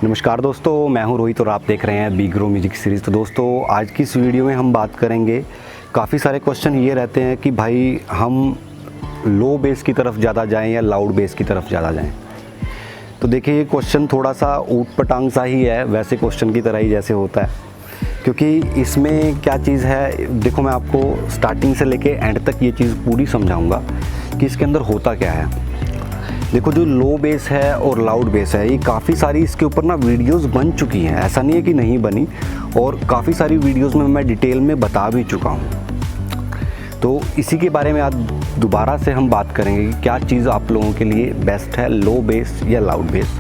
नमस्कार दोस्तों, मैं हूं रोहित और आप देख रहे हैं बिग ग्रो म्यूजिक सीरीज़। तो दोस्तों, आज की इस वीडियो में हम बात करेंगे, काफ़ी सारे क्वेश्चन ये रहते हैं कि भाई हम लो बेस की तरफ ज़्यादा जाएं या लाउड बेस की तरफ ज़्यादा जाएं। तो देखिए, ये क्वेश्चन थोड़ा सा ऊट पटांग सा ही है, वैसे क्वेश्चन की तरह ही जैसे होता है, क्योंकि इसमें क्या चीज़ है। देखो, मैं आपको स्टार्टिंग से लेके एंड तक ये चीज़ पूरी समझाऊंगा कि इसके अंदर होता क्या है। देखो, जो लो बेस है और लाउड बेस है, ये काफ़ी सारी इसके ऊपर ना वीडियोस बन चुकी हैं, ऐसा नहीं है कि नहीं बनी, और काफ़ी सारी वीडियोस में मैं डिटेल में बता भी चुका हूँ। तो इसी के बारे में आज दोबारा से हम बात करेंगे कि क्या चीज़ आप लोगों के लिए बेस्ट है, लो बेस या लाउड बेस।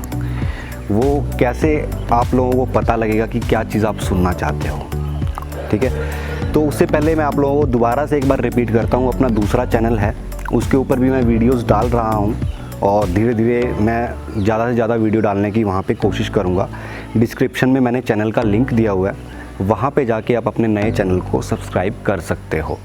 वो कैसे आप लोगों को पता लगेगा कि क्या चीज़ आप सुनना चाहते हो, ठीक है। तो उससे पहले मैं आप लोगों को दोबारा से एक बार रिपीट करता हूँ, अपना दूसरा चैनल है, उसके ऊपर भी मैं वीडियोज़ डाल रहा हूँ और धीरे धीरे मैं ज़्यादा से ज़्यादा वीडियो डालने की वहाँ पे कोशिश करूँगा। डिस्क्रिप्शन में मैंने चैनल का लिंक दिया हुआ है, वहाँ पे जाके आप अपने नए चैनल को सब्सक्राइब कर सकते हो।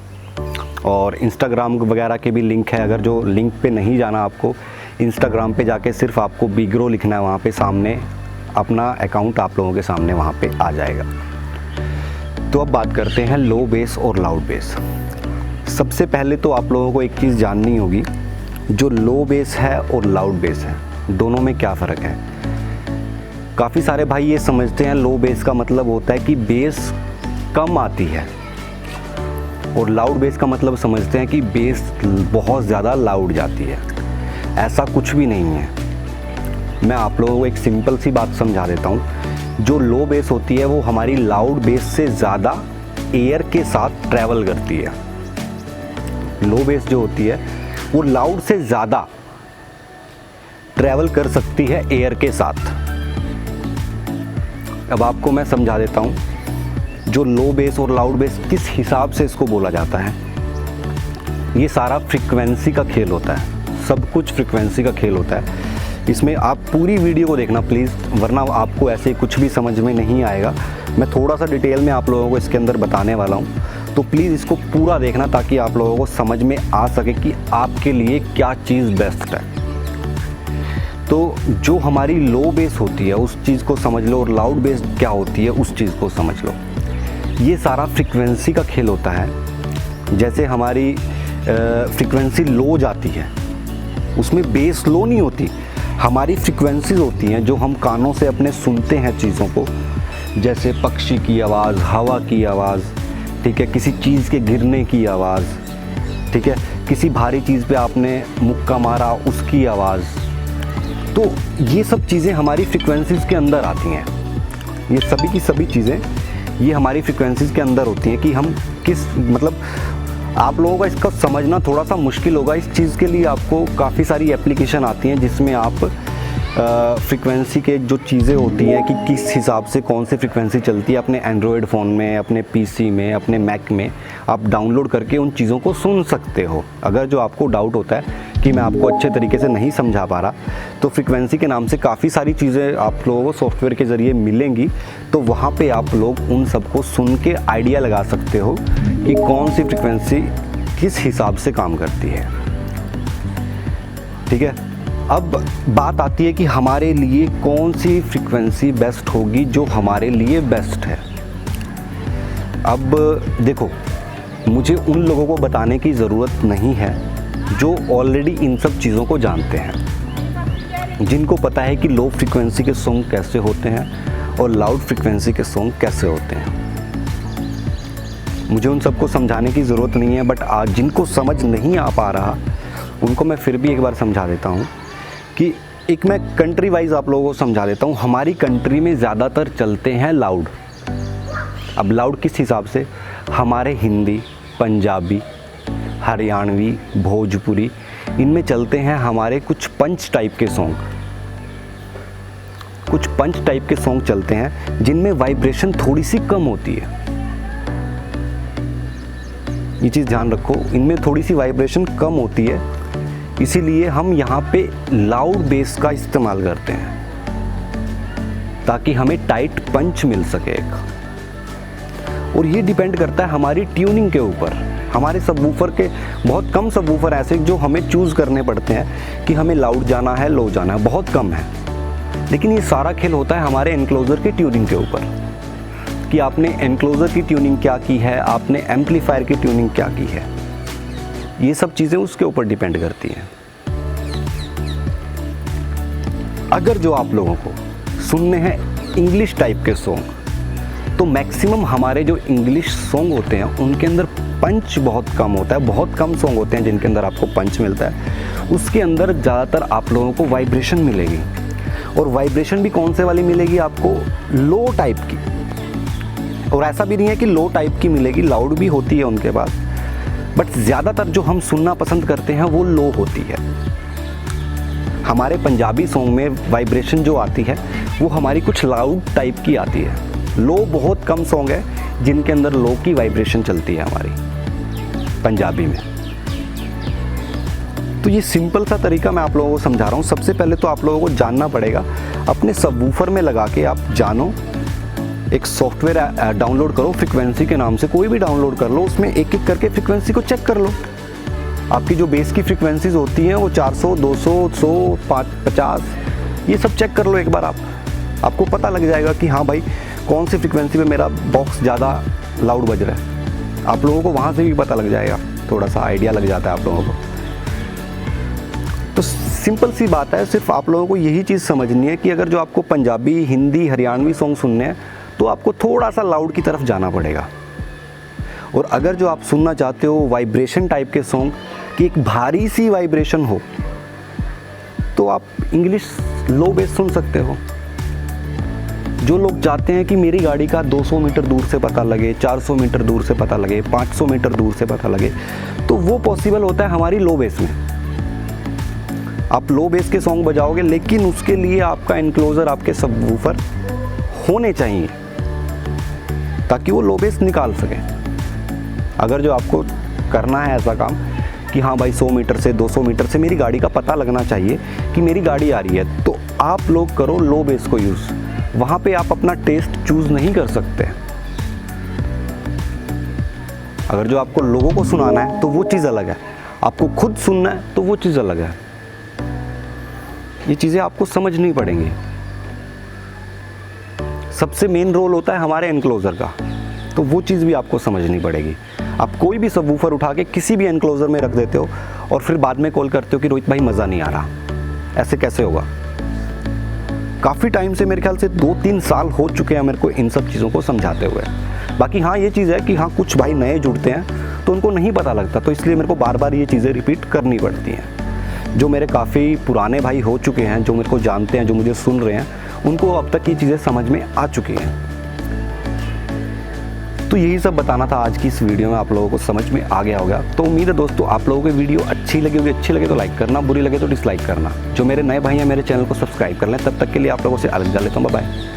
और इंस्टाग्राम वगैरह के भी लिंक है, अगर जो लिंक पे नहीं जाना आपको, इंस्टाग्राम पे जाके सिर्फ आपको बिग ग्रो लिखना है, वहाँ पे सामने अपना अकाउंट आप लोगों के सामने वहाँ पे आ जाएगा। तो अब बात करते हैं लो बेस और लाउड बेस। सबसे पहले तो आप लोगों को एक चीज़ जाननी होगी, जो लो बेस है और लाउड बेस है, दोनों में क्या फ़र्क है। काफ़ी सारे भाई ये समझते हैं लो बेस का मतलब होता है कि बेस कम आती है, और लाउड बेस का मतलब समझते हैं कि बेस बहुत ज़्यादा लाउड जाती है। ऐसा कुछ भी नहीं है। मैं आप लोगों को एक सिंपल सी बात समझा देता हूँ। जो लो बेस होती है वो हमारी लाउड बेस से ज़्यादा एयर के साथ ट्रैवल करती है। लो बेस जो होती है वो लाउड से ज़्यादा ट्रैवल कर सकती है एयर के साथ। अब आपको मैं समझा देता हूँ, जो लो बेस और लाउड बेस किस हिसाब से इसको बोला जाता है। ये सारा फ्रीक्वेंसी का खेल होता है, सब कुछ फ्रीक्वेंसी का खेल होता है। इसमें आप पूरी वीडियो को देखना प्लीज़, वरना आपको ऐसे कुछ भी समझ में नहीं आएगा। मैं थोड़ा सा डिटेल में आप लोगों को इसके अंदर बताने वाला हूँ, तो प्लीज़ इसको पूरा देखना ताकि आप लोगों को समझ में आ सके कि आपके लिए क्या चीज़ बेस्ट है। तो जो हमारी लो बेस होती है उस चीज़ को समझ लो, और लाउड बेस क्या होती है उस चीज़ को समझ लो। ये सारा फ्रीक्वेंसी का खेल होता है। जैसे हमारी फ्रीक्वेंसी लो जाती है, उसमें बेस लो नहीं होती, हमारी फ्रीक्वेंसीज होती हैं जो हम कानों से अपने सुनते हैं चीज़ों को, जैसे पक्षी की आवाज़, हवा की आवाज़, ठीक है, किसी चीज़ के गिरने की आवाज़, ठीक है, किसी भारी चीज़ पे आपने मुक्का मारा उसकी आवाज़। तो ये सब चीज़ें हमारी फ्रीक्वेंसीज़ के अंदर आती हैं। ये सभी की सभी चीज़ें ये हमारी फ्रीक्वेंसीज़ के अंदर होती हैं कि हम किस, मतलब आप लोगों का इसका समझना थोड़ा सा मुश्किल होगा। इस चीज़ के लिए आपको काफ़ी सारी एप्लीकेशन आती हैं जिसमें आप फ्रीक्वेंसी के जो चीज़ें होती हैं कि किस हिसाब से कौन सी फ्रीक्वेंसी चलती है, अपने एंड्रॉयड फ़ोन में, अपने पीसी में, अपने मैक में आप डाउनलोड करके उन चीज़ों को सुन सकते हो। अगर जो आपको डाउट होता है कि मैं आपको अच्छे तरीके से नहीं समझा पा रहा, तो फ्रीक्वेंसी के नाम से काफ़ी सारी चीज़ें आप लोगों को सॉफ्टवेयर के ज़रिए मिलेंगी। तो वहाँ पे आप लोग उन सबको सुन के आइडिया लगा सकते हो कि कौन सी फ्रीक्वेंसी किस हिसाब से काम करती है, ठीक है। अब बात आती है कि हमारे लिए कौन सी फ्रीक्वेंसी बेस्ट होगी, जो हमारे लिए बेस्ट है। अब देखो, मुझे उन लोगों को बताने की ज़रूरत नहीं है जो ऑलरेडी इन सब चीज़ों को जानते हैं, जिनको पता है कि लो फ्रीक्वेंसी के सॉन्ग कैसे होते हैं और लाउड फ्रीक्वेंसी के सॉन्ग कैसे होते हैं। मुझे उन सबको समझाने की ज़रूरत नहीं है, बट आज जिनको समझ नहीं आ पा रहा उनको मैं फिर भी एक बार समझा देता हूँ कि एक मैं कंट्री वाइज आप लोगों को समझा देता हूँ। हमारी कंट्री में ज़्यादातर चलते हैं लाउड। अब लाउड किस हिसाब से, हमारे हिंदी, पंजाबी, हरियाणवी, भोजपुरी, इनमें चलते हैं हमारे कुछ पंच टाइप के सॉन्ग। कुछ पंच टाइप के सॉन्ग चलते हैं जिनमें वाइब्रेशन थोड़ी सी कम होती है। ये चीज़ ध्यान रखो, इनमें थोड़ी सी वाइब्रेशन कम होती है, इसीलिए हम यहाँ पे लाउड बेस का इस्तेमाल करते हैं ताकि हमें टाइट पंच मिल सके एक। और ये डिपेंड करता है हमारी ट्यूनिंग के ऊपर। हमारे सबवूफर के बहुत कम सबवूफर ऐसे जो हमें चूज़ करने पड़ते हैं कि हमें लाउड जाना है, लो जाना है, बहुत कम है। लेकिन ये सारा खेल होता है हमारे एनक्लोज़र की ट्यूनिंग के ऊपर, कि आपने एनक्लोज़र की ट्यूनिंग क्या की है, आपने एम्पलीफायर की ट्यूनिंग क्या की है। ये सब चीज़ें उसके ऊपर डिपेंड करती हैं। अगर जो आप लोगों को सुनने हैं इंग्लिश टाइप के सॉन्ग, तो मैक्सिमम हमारे जो इंग्लिश सॉन्ग होते हैं उनके अंदर पंच बहुत कम होता है। बहुत कम सॉन्ग होते हैं जिनके अंदर आपको पंच मिलता है। उसके अंदर ज़्यादातर आप लोगों को वाइब्रेशन मिलेगी, और वाइब्रेशन भी कौन से वाली मिलेगी आपको, लो टाइप की। और ऐसा भी नहीं है कि लो टाइप की मिलेगी, लाउड भी होती है उनके पास, बट ज़्यादातर जो हम सुनना पसंद करते हैं वो लो होती है। हमारे पंजाबी सॉन्ग में वाइब्रेशन जो आती है वो हमारी कुछ लाउड टाइप की आती है। लो बहुत कम सॉन्ग है जिनके अंदर लो की वाइब्रेशन चलती है हमारी पंजाबी में। तो ये सिंपल सा तरीका मैं आप लोगों को समझा रहा हूँ। सबसे पहले तो आप लोगों को जानना पड़ेगा, अपने सबवूफर में लगा के आप जानो, एक सॉफ्टवेयर डाउनलोड करो फ्रीक्वेंसी के नाम से, कोई भी डाउनलोड कर लो, उसमें एक एक करके फ्रीक्वेंसी को चेक कर लो। आपकी जो बेस की फ्रीक्वेंसीज होती हैं वो 400, 200, 100, 50, ये सब चेक कर लो एक बार। आपको पता लग जाएगा कि हाँ भाई कौन सी फ्रीक्वेंसी पे मेरा बॉक्स ज़्यादा लाउड बज रहा है। आप लोगों को वहाँ से भी पता लग जाएगा, थोड़ा सा आइडिया लग जाता है आप लोगों को। तो सिंपल सी बात है, सिर्फ आप लोगों को यही चीज़ समझनी है कि अगर जो आपको पंजाबी, हिंदी, हरियाणवी सॉन्ग सुनने हैं तो आपको थोड़ा सा लाउड की तरफ जाना पड़ेगा। और अगर जो आप सुनना चाहते हो वाइब्रेशन टाइप के सॉन्ग, कि एक भारी सी वाइब्रेशन हो, तो आप इंग्लिश लो बेस सुन सकते हो। जो लोग चाहते हैं कि मेरी गाड़ी का 200 मीटर दूर से पता लगे, 400 मीटर दूर से पता लगे, 500 मीटर दूर से पता लगे, तो वो पॉसिबल होता है हमारी लो बेस में। आप लो बेस के सॉन्ग बजाओगे, लेकिन उसके लिए आपका एनक्लोज़र, आपके सबवूफर होने चाहिए ताकि वो लो बेस निकाल सके। अगर जो आपको करना है ऐसा काम कि हाँ भाई 100 मीटर से 200 मीटर से मेरी गाड़ी का पता लगना चाहिए कि मेरी गाड़ी आ रही है, तो आप लोग करो लो बेस को यूज़। वहाँ पे आप अपना टेस्ट चूज़ नहीं कर सकते। अगर जो आपको लोगों को सुनाना है तो वो चीज़ अलग है, आपको खुद सुनना है तो वो चीज़ अलग है। ये चीज़ें आपको समझनी पड़ेंगी। सबसे मेन रोल होता है हमारे एनक्लोज़र का, तो वो चीज़ भी आपको समझनी पड़ेगी। आप कोई भी सबवूफर उठा के किसी भी एनक्लोज़र में रख देते हो और फिर बाद में कॉल करते हो कि रोहित भाई मज़ा नहीं आ रहा, ऐसे कैसे होगा। काफ़ी टाइम से, मेरे ख्याल से 2-3 साल हो चुके हैं मेरे को इन सब चीज़ों को समझाते हुए। बाकी हाँ ये चीज़ है कि हाँ कुछ भाई नए जुड़ते हैं तो उनको नहीं पता लगता, तो इसलिए मेरे को बार बार ये चीज़ें रिपीट करनी पड़ती हैं। जो मेरे काफ़ी पुराने भाई हो चुके हैं, जो मेरे को जानते हैं, जो मुझे सुन रहे हैं, उनको अब तक ये चीज़ें समझ में आ चुकी हैं। तो यही सब बताना था आज की इस वीडियो में, आप लोगों को समझ में आ गया होगा। तो उम्मीद है दोस्तों आप लोगों को वीडियो अच्छी लगी होगी। अच्छी लगे तो लाइक करना, बुरी लगे तो डिसलाइक करना। जो मेरे नए भाई हैं मेरे चैनल को सब्सक्राइब कर लें। तब तक के लिए आप लोगों से अलविदा लेता हूँ, बाय बाय।